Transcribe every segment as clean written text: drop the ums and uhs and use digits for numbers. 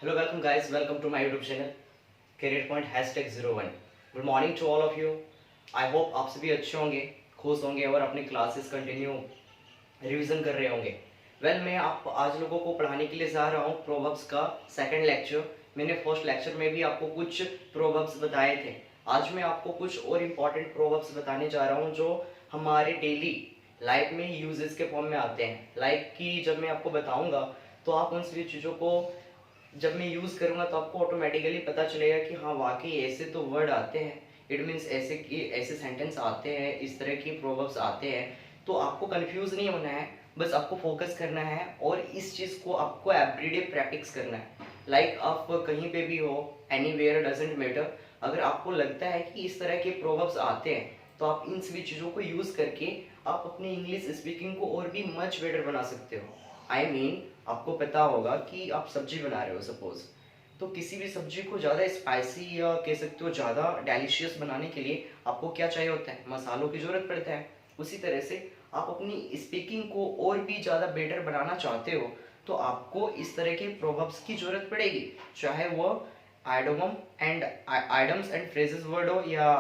Hello, welcome guys. Welcome to my YouTube channel Career Point #01. Good morning to all of you. I hope आप सभी अच्छे होंगे, खुश होंगे और अपनी क्लासेस कंटिन्यू रिवीजन कर रहे होंगे। मैं आप आज लोगों को पढ़ाने के लिए जा रहा हूँ प्रोवर्ब्स का सेकंड लेक्चर। मैंने फर्स्ट लेक्चर में भी आपको कुछ प्रोवर्ब्स बताए थे। आज मैं आपको कुछ और इम्पोर्टेंट प्रोवर्ब्स बताने जा रहा हूँ जो हमारे डेली लाइफ में यूजेस के फॉर्म में आते हैं। लाइक कि जब मैं आपको बताऊंगा तो आप उन सभी चीज़ों को जब मैं यूज़ करूँगा तो आपको ऑटोमेटिकली पता चलेगा कि हाँ वाकई ऐसे तो वर्ड आते हैं। इट मीन्स ऐसे सेंटेंस आते हैं, इस तरह की प्रोवर्ब्स आते हैं। तो आपको कंफ्यूज नहीं होना है, बस आपको फोकस करना है और इस चीज़ को आपको एवरीडे प्रैक्टिस करना है। लाइक आप कहीं पे भी हो, एनीवेयर डजेंट मैटर, अगर आपको लगता है कि इस तरह के प्रोवर्ब्स आते हैं तो आप इन सभी चीज़ों को यूज़ करके आप अपनी इंग्लिश स्पीकिंग को और भी मच बेटर बना सकते हो। आई मीन आपको पता होगा कि आप सब्जी बना रहे हो सपोज, तो किसी भी सब्जी को ज़्यादा स्पाइसी या कह सकते हो ज़्यादा डेलिशियस बनाने के लिए आपको क्या चाहिए होता है, मसालों की ज़रूरत पड़ता है। उसी तरह से आप अपनी स्पीकिंग को और भी ज़्यादा बेटर बनाना चाहते हो तो आपको इस तरह के प्रोवर्ब्स की ज़रूरत पड़ेगी, चाहे वो आइडम्स एंड फ्रेजेस वर्ड हो या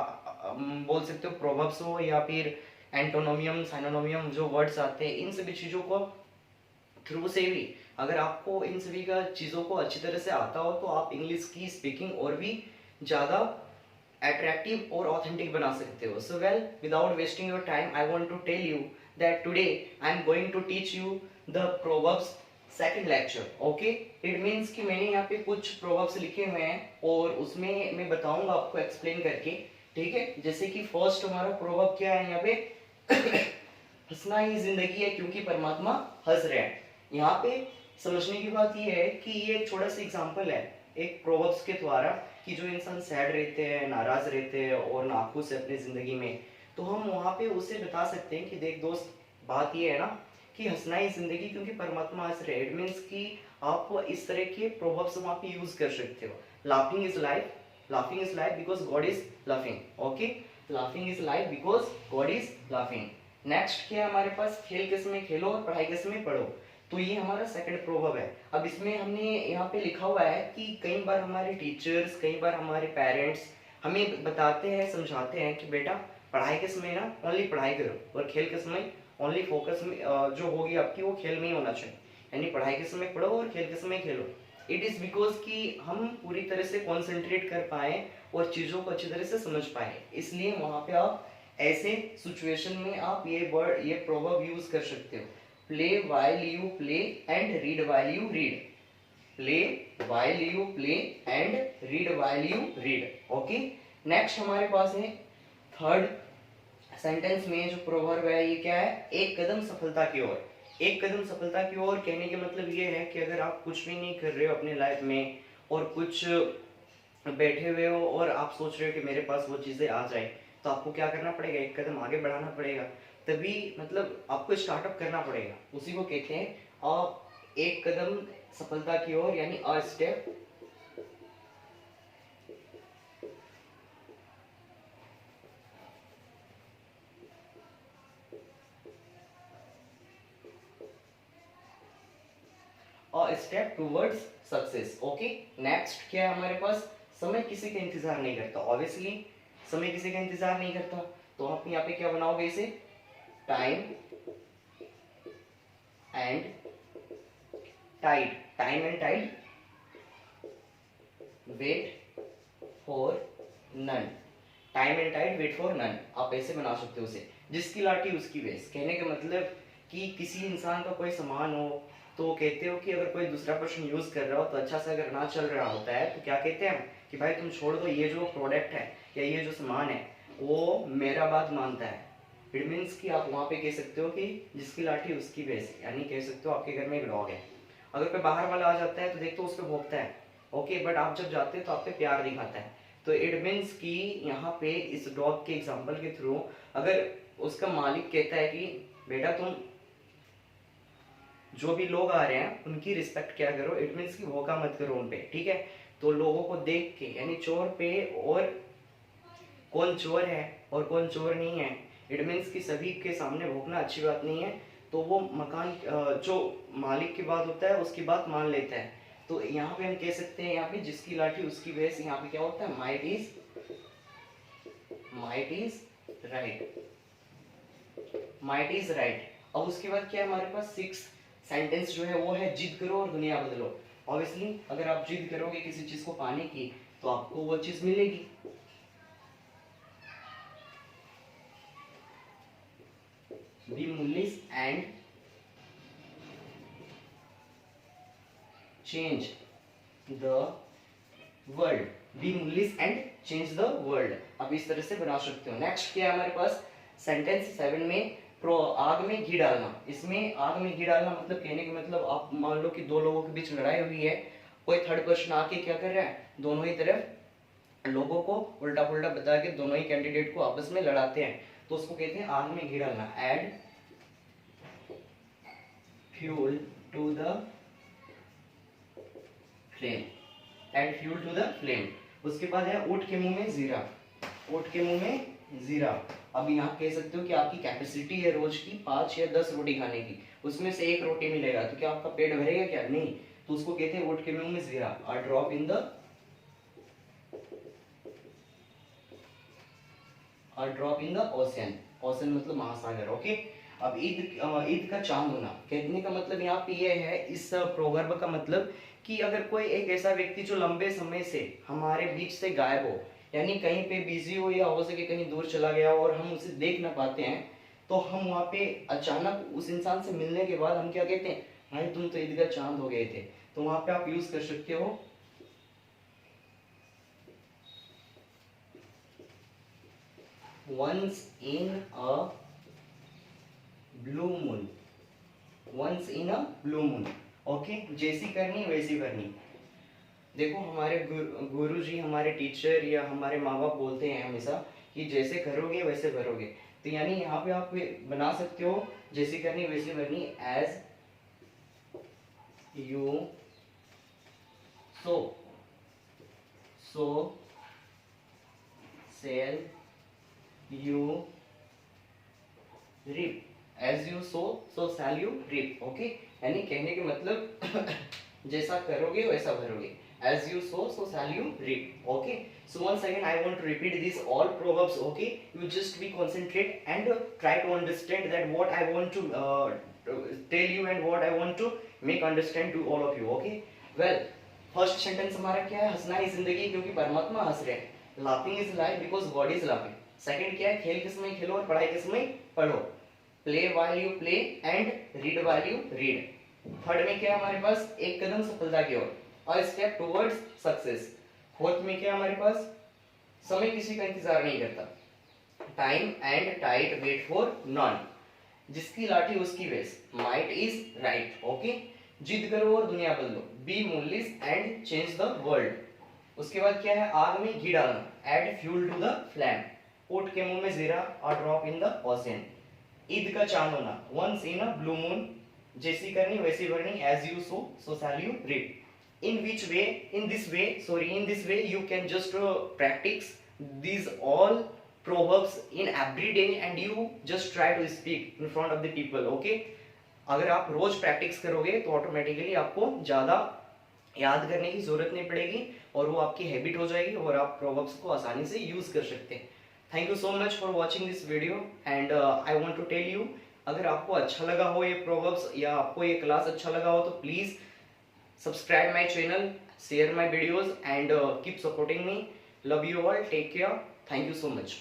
बोल सकते हो प्रोवर्ब्स हो या फिर एंटोनोमियम साइनोनियम जो वर्ड्स आते हैं, इन सभी चीज़ों को थ्रू से भी अगर आपको इन सभी का चीज़ों को अच्छी तरह से आता हो तो आप इंग्लिश की स्पीकिंग और भी ज़्यादा अट्रैक्टिव और ऑथेंटिक बना सकते हो। So well, without wasting your time I want to tell you that today I am going to teach you the proverbs second lecture. Okay, it means कि मैंने यहाँ पे कुछ प्रोवर्ब्स लिखे हुए हैं और उसमें मैं बताऊंगा आपको एक्सप्लेन करके। ठीक है, जैसे कि फर्स्ट हमारा प्रोवर्ब क्या है यहाँ पे हंसना ही जिंदगी है क्योंकि परमात्मा हंस रहे हैं। यहाँ पे समझने की बात यह है कि ये एक छोटा सा एग्जाम्पल है एक प्रोवर्ब्स के द्वारा कि जो इंसान सैड रहते हैं, नाराज रहते हैं और नाखुश है अपनी जिंदगी में, तो हम वहाँ पे उसे बता सकते हैं कि देख दोस्त, बात ये है ना कि हंसना ही जिंदगी क्योंकि परमात्मा हंस रहे हैं। इट मीन्स कि आप इस तरह के प्रोवर्ब्स वहाँ पे यूज कर सकते हो। Laughing is life, laughing is life because God is laughing. Okay, laughing is life because God is laughing. Next क्या है हमारे पास, खेल के समय खेलो और पढ़ाई के समय पढ़ो। तो ये हमारा सेकंड प्रोवर्ब है। अब इसमें हमने यहाँ पे लिखा हुआ है कि कई बार हमारे टीचर्स, कई बार हमारे पेरेंट्स हमें बताते हैं, समझाते हैं कि बेटा पढ़ाई के समय ना ओनली पढ़ाई करो और खेल के समय ओनली फोकस में जो होगी आपकी वो खेल में ही होना चाहिए। यानी पढ़ाई के समय पढ़ो और खेल के समय खेलो। इट इज़ बिकॉज कि हम पूरी तरह से कॉन्सेंट्रेट कर पाए और चीज़ों को अच्छी तरह से समझ पाए, इसलिए वहाँ पे आप ऐसे सिचुएशन में आप ये वर्ड, ये प्रोवर्ब यूज कर सकते हो। Play while you play and read while you read. Play while you play and read while you read. Okay, next हमारे पास है थर्ड सेंटेंस में जो प्रोवर्ब है ये क्या है, एक कदम सफलता की ओर। एक कदम सफलता की ओर कहने के मतलब ये है कि अगर आप कुछ भी नहीं कर रहे हो अपने लाइफ में और कुछ बैठे हुए हो और आप सोच रहे हो कि मेरे पास वो चीज़ें आ जाए, तो आपको क्या करना पड़ेगा, एक कदम आगे बढ़ाना पड़ेगा। तभी मतलब आपको स्टार्टअप करना पड़ेगा, उसी को कहते हैं आप एक कदम सफलता की ओर, यानी a step step towards success. Okay, next क्या है हमारे पास, समय किसी का इंतजार नहीं करता। ऑब्वियसली समय किसी का इंतजार नहीं करता, तो आप यहाँ पे क्या बनाओगे इसे, time and tide, time and tide wait for none, time and tide wait for none. आप ऐसे बना सकते हो उसे, जिसकी लाठी उसकी भैंस। कहने का मतलब कि किसी इंसान का कोई सामान हो तो कहते हो कि अगर कोई दूसरा पर्सन यूज कर रहा हो तो अच्छा से अगर ना चल रहा होता है तो क्या कहते हैं कि भाई तुम छोड़ दो, ये जो प्रोडक्ट है या ये जो सामान है वो मेरा बात मानता है। इट मीन्स कि आप वहाँ पे कह सकते हो कि जिसकी लाठी उसकी भैंस, यानी कह सकते हो आपके घर में एक डॉग है, अगर कोई बाहर वाला आ जाता है तो देखते हो उस पर भोंकता है। ओके, बट आप जब जाते हैं तो आप पे प्यार दिखाता है। तो इट मीन्स कि यहाँ पे इस डॉग के एग्जाम्पल के थ्रू अगर उसका मालिक कहता है कि बेटा तुम जो भी लोग आ रहे हैं उनकी रिस्पेक्ट क्या करो, इट मीन्स कि भोका मत करो उन पे, ठीक है। तो लोगों को देख के, यानी चोर पे और कौन चोर है और कौन चोर नहीं है, इट मीन्स कि सभी के सामने भोंकना अच्छी बात नहीं है। तो वो मकान जो मालिक की बात होता है उसकी बात मान लेता है। तो यहाँ पे हम कह सकते हैं, यहाँ पे जिसकी लाठी उसकी भैंस, यहाँ पे क्या होता है, might is right, might is right. अब उसके बाद क्या है हमारे पास, सिक्स सेंटेंस जो है वो है जिद करो और दुनिया बदलो। ऑब्वियसली अगर आप जिद करोगे किसी चीज को पाने की तो आपको वो चीज मिलेगी। Be mullis and change the world, be mullis and change the world, आप इस तरह से बना सकते हो। नेक्स्ट क्या है हमारे पास, सेंटेंस 7 में आग में घी डालना। इसमें आग में घी डालना मतलब कहने का मतलब, आप मान लो कि दो लोगों के बीच लड़ाई हुई है, कोई थर्ड पर्सन आके क्या कर रहा है, दोनों ही तरफ लोगों को उल्टा पुल्टा बता के दोनों ही कैंडिडेट को आपस में लड़ाते हैं, तो उसको कहते हैं आग में घी डालना। Add fuel to the flame, add fuel to the flame. उसके बाद है ऊंट के मुंह में जीरा, ऊंट के मुंह में जीरा। अब यहाँ कह सकते हो कि आपकी कैपेसिटी है रोज की 5 या 10 रोटी खाने की, उसमें से एक रोटी मिलेगा तो क्या आपका पेट भरेगा क्या, नहीं, तो उसको कहते हैं ऊंट के मुंह में जीरा। A drop in the, a drop in the ocean, ocean मतलब महासागर। ओके, अब ईद का चांद होना, कहने का मतलब यहाँ पे ये है इस प्रोवर्ब का मतलब कि अगर कोई एक ऐसा व्यक्ति जो लंबे समय से हमारे बीच से गायब हो, यानी कहीं पे बिजी हो या हो सके कहीं दूर चला गया और हम उसे देख ना पाते हैं, तो हम वहाँ पे अचानक उस इंसान से मिलने के बाद हम क्या कहते हैं, भाई तुम तो ईद का चांद हो गए थे। तो वहाँ पे आप यूज कर सकते हो once in a blue moon, once in a blue moon। Okay, जैसी करनी वैसी करनी। देखो हमारे गुरु जी, हमारे टीचर या हमारे माँ बाप बोलते हैं हमेशा कि जैसे करोगे वैसे भरोगे, तो यानी यहाँ पे आप बना सकते हो जैसी करनी वैसी भरनी, as you sow so shall you reap, as you sow so shall you reap. Okay, यानी कहने के मतलब जैसा करोगे वैसा भरोगे, as you sow so shall you reap। okay, so once again I want to repeat these all proverbs। okay, you just be concentrate and try to understand that what I want to tell you and what I want to make understand to all of you। okay, well, first sentence हमारा क्या है, हंसना ही जिंदगी क्योंकि परमात्मा हंस रहे हैं, laughing is life because God is laughing। Second क्या है, खेल के समय खेलो और पढ़ाई के समय पढ़ो, play while you play and read while you read। Third में क्या है हमारे पास, एक कदम सफलता की ओर, a step towards success। Fourth में क्या हमारे पास, समय किसी का इंतजार नहीं करता, time and tide wait for none, जिसकी लाठी उसकी भैंस, माइट इज राइट। ओके, जिद करो और दुनिया बदलो, be mullis and change the world. उसके बाद क्या है, आग में घी डालना, add fuel to the flame, ऊंट के मुंह में जीरा, a drop in the ocean. ईद का चांद होना, once in a blue moon, जैसी करनी वैसी भरनी, as you sow so shall you reap. in which way, in this way you can just practice these all proverbs in every day and you just try to speak in front of the people। okay, अगर आप रोज practice करोगे तो automatically आपको ज्यादा याद करने की जरूरत नहीं पड़ेगी और वो आपकी हैबिट हो जाएगी और आप प्रोवर्ब्स को आसानी से यूज कर सकते हैं। Thank you so much for watching this video and I want to tell you, अगर आपको अच्छा लगा हो ये प्रोवर्ब्स या आपको ये क्लास अच्छा लगा हो तो please subscribe my channel, share my videos and keep supporting me। love you all, take care, thank you so much।